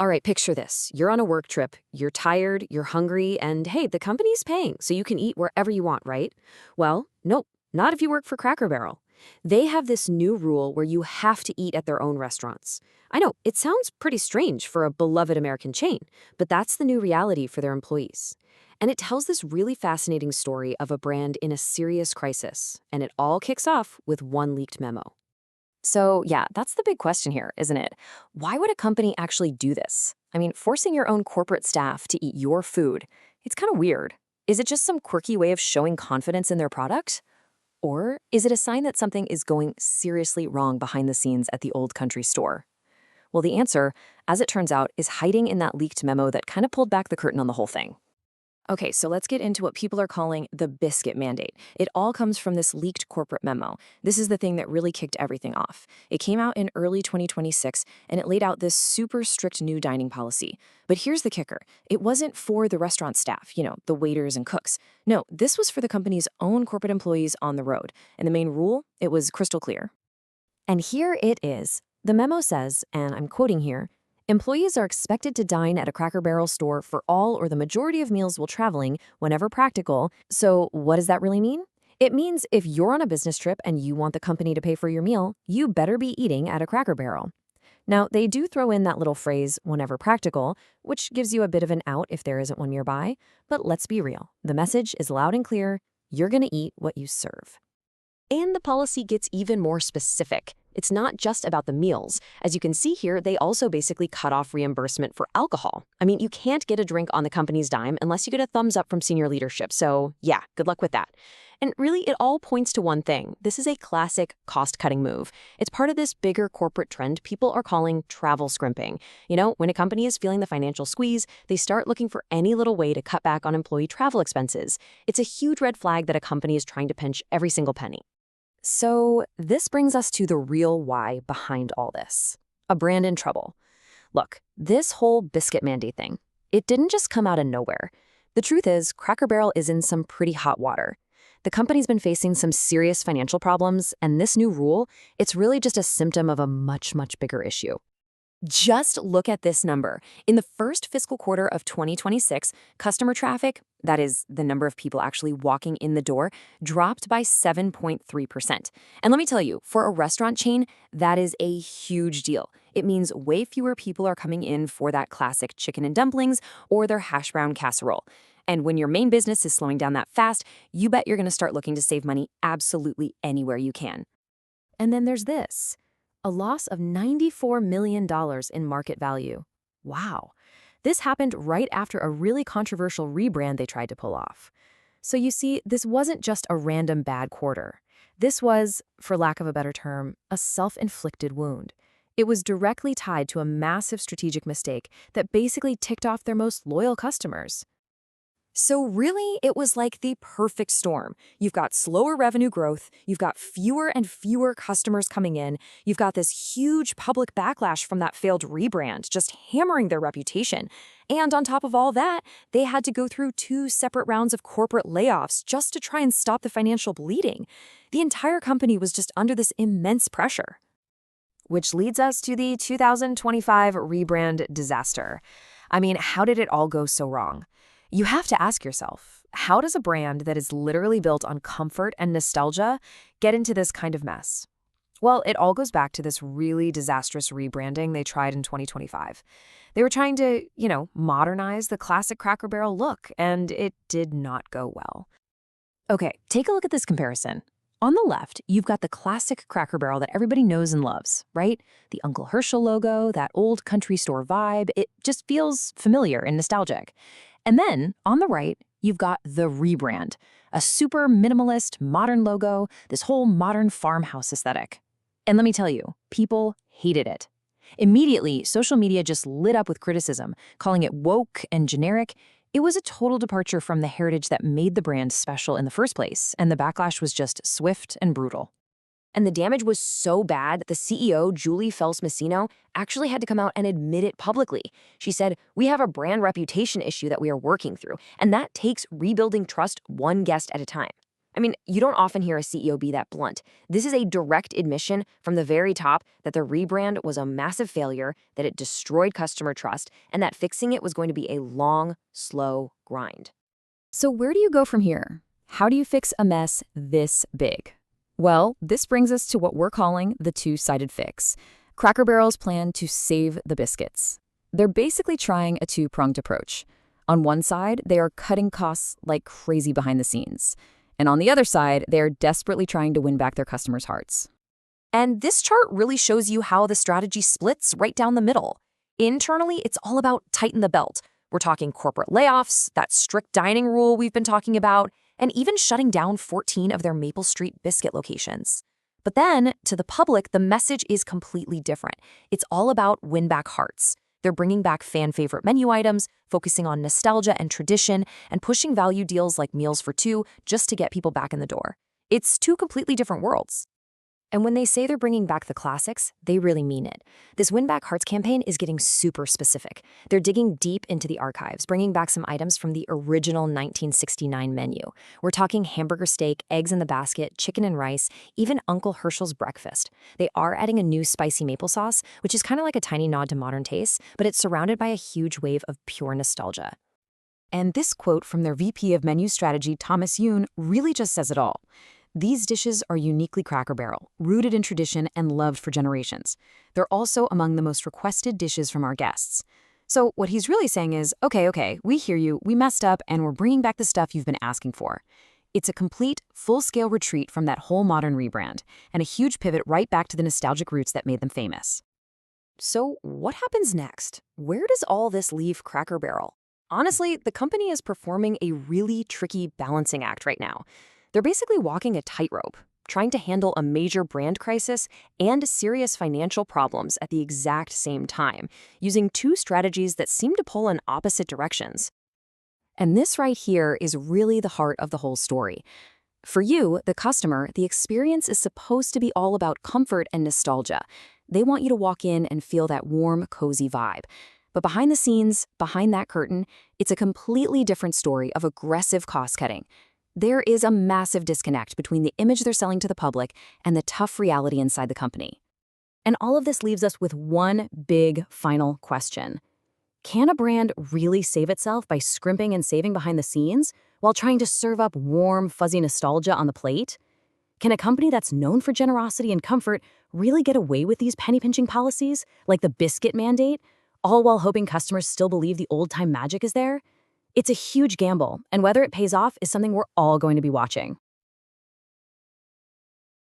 All right, picture this. You're on a work trip, you're tired, you're hungry, and hey, the company's paying, so you can eat wherever you want, right? Well, nope, not if you work for Cracker Barrel. They have this new rule where you have to eat at their own restaurants. I know, it sounds pretty strange for a beloved American chain, but that's the new reality for their employees. And it tells this really fascinating story of a brand in a serious crisis, and it all kicks off with one leaked memo. So, yeah, that's the big question here, isn't it? Why would a company actually do this? I mean, forcing your own corporate staff to eat your food, it's kind of weird. Is it just some quirky way of showing confidence in their product? Or is it a sign that something is going seriously wrong behind the scenes at the old country store? Well, the answer, as it turns out, is hiding in that leaked memo that kind of pulled back the curtain on the whole thing. Okay, so let's get into what people are calling the biscuit mandate. It all comes from this leaked corporate memo. This is the thing that really kicked everything off. It came out in early 2026, and it laid out this super strict new dining policy. But here's the kicker. It wasn't for the restaurant staff, the waiters and cooks. No, this was for the company's own corporate employees on the road. And the main rule, it was crystal clear. And here it is. The memo says, and I'm quoting here, employees are expected to dine at a Cracker Barrel store for all or the majority of meals while traveling, whenever practical. So what does that really mean? It means if you're on a business trip and you want the company to pay for your meal, you better be eating at a Cracker Barrel. Now, they do throw in that little phrase, whenever practical, which gives you a bit of an out if there isn't one nearby. But let's be real. The message is loud and clear. You're going to eat what you serve. And the policy gets even more specific. It's not just about the meals. As you can see here, they also basically cut off reimbursement for alcohol. I mean, you can't get a drink on the company's dime unless you get a thumbs up from senior leadership. So yeah, good luck with that. And really, it all points to one thing. This is a classic cost-cutting move. It's part of this bigger corporate trend people are calling travel scrimping. When a company is feeling the financial squeeze, they start looking for any little way to cut back on employee travel expenses. It's a huge red flag that a company is trying to pinch every single penny. So this brings us to the real why behind all this. A brand in trouble. Look, this whole biscuit mandate thing, it didn't just come out of nowhere. The truth is, Cracker Barrel is in some pretty hot water. The company's been facing some serious financial problems, and this new rule, it's really just a symptom of a much, much bigger issue. Just look at this number. In the first fiscal quarter of 2026, customer traffic, that is, the number of people actually walking in the door, dropped by 7.3%. And let me tell you, for a restaurant chain, that is a huge deal. It means way fewer people are coming in for that classic chicken and dumplings or their hash brown casserole. And when your main business is slowing down that fast, you bet you're going to start looking to save money absolutely anywhere you can. And then there's this. A loss of $94 million in market value. Wow. This happened right after a really controversial rebrand they tried to pull off. So you see, this wasn't just a random bad quarter. This was, for lack of a better term, a self-inflicted wound. It was directly tied to a massive strategic mistake that basically ticked off their most loyal customers. So really, it was like the perfect storm. You've got slower revenue growth, you've got fewer and fewer customers coming in, you've got this huge public backlash from that failed rebrand, just hammering their reputation. And on top of all that, they had to go through 2 separate rounds of corporate layoffs just to try and stop the financial bleeding. The entire company was just under this immense pressure. Which leads us to the 2025 rebrand disaster. I mean, how did it all go so wrong? You have to ask yourself, how does a brand that is literally built on comfort and nostalgia get into this kind of mess? Well, it all goes back to this really disastrous rebranding they tried in 2025. They were trying to, modernize the classic Cracker Barrel look, and it did not go well. Okay, take a look at this comparison. On the left, you've got the classic Cracker Barrel that everybody knows and loves, right? The Uncle Herschel logo, that old country store vibe, it just feels familiar and nostalgic. And then, on the right, you've got the rebrand, a super minimalist, modern logo, this whole modern farmhouse aesthetic. And let me tell you, people hated it. Immediately, social media just lit up with criticism, calling it woke and generic. It was a total departure from the heritage that made the brand special in the first place, and the backlash was just swift and brutal. And the damage was so bad, the CEO, Julie Fels-Messino, actually had to come out and admit it publicly. She said, "We have a brand reputation issue that we are working through, and that takes rebuilding trust one guest at a time." I mean, you don't often hear a CEO be that blunt. This is a direct admission from the very top that the rebrand was a massive failure, that it destroyed customer trust, and that fixing it was going to be a long, slow grind. So where do you go from here? How do you fix a mess this big? Well, this brings us to what we're calling the two-sided fix. Cracker Barrel's plan to save the biscuits. They're basically trying a two-pronged approach. On one side, they are cutting costs like crazy behind the scenes. And on the other side, they are desperately trying to win back their customers' hearts. And this chart really shows you how the strategy splits right down the middle. Internally, it's all about tighten the belt. We're talking corporate layoffs, that strict dining rule we've been talking about, and even shutting down 14 of their Maple Street biscuit locations. But then, to the public, the message is completely different. It's all about win back hearts. They're bringing back fan-favorite menu items, focusing on nostalgia and tradition, and pushing value deals like meals for two just to get people back in the door. It's two completely different worlds. And when they say they're bringing back the classics, they really mean it. This Win Back Hearts campaign is getting super specific. They're digging deep into the archives, bringing back some items from the original 1969 menu. We're talking hamburger steak, eggs in the basket, chicken and rice, even Uncle Herschel's breakfast. They are adding a new spicy maple sauce, which is kind of like a tiny nod to modern tastes, but it's surrounded by a huge wave of pure nostalgia. And this quote from their VP of Menu Strategy, Thomas Yoon, really just says it all. These dishes are uniquely Cracker Barrel, rooted in tradition and loved for generations. They're also among the most requested dishes from our guests. So what he's really saying is, okay, we hear you, we messed up, and we're bringing back the stuff you've been asking for. It's a complete, full-scale retreat from that whole modern rebrand, and a huge pivot right back to the nostalgic roots that made them famous. So what happens next? Where does all this leave Cracker Barrel? Honestly, the company is performing a really tricky balancing act right now. They're basically walking a tightrope, trying to handle a major brand crisis and serious financial problems at the exact same time, using two strategies that seem to pull in opposite directions. And this right here is really the heart of the whole story. For you, the customer, the experience is supposed to be all about comfort and nostalgia. They want you to walk in and feel that warm, cozy vibe. But behind the scenes, behind that curtain, it's a completely different story of aggressive cost-cutting. There is a massive disconnect between the image they're selling to the public and the tough reality inside the company. And all of this leaves us with one big final question. Can a brand really save itself by scrimping and saving behind the scenes while trying to serve up warm, fuzzy nostalgia on the plate? Can a company that's known for generosity and comfort really get away with these penny-pinching policies, like the biscuit mandate, all while hoping customers still believe the old-time magic is there? It's a huge gamble, and whether it pays off is something we're all going to be watching.